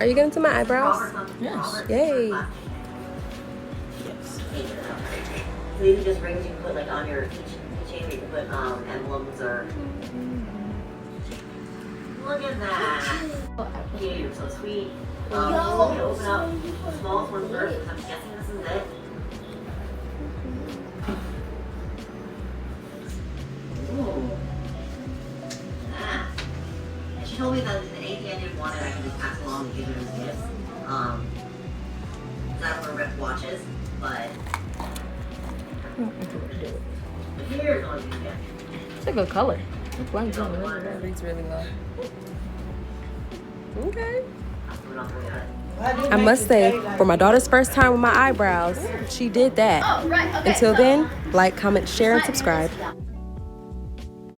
Are you getting to my eyebrows? Yes. Yay. Yes. So these are just rings you can put like on your keychain, you can put emblems or. Look at that. Yeah, you're so sweet. You want me to open up the smallest one first, because I'm guessing this is it. Ooh. Ah. And she told me that anything I didn't want it, I can just pass along and give it as gifts. I don't want to rip watches, but here's one you get. It's a good color. It blends in really That well. reads really well. Okay. I'll put it on for you. I must say, for my daughter's first time with my eyebrows, she did that. Until then, like, comment, share, and subscribe.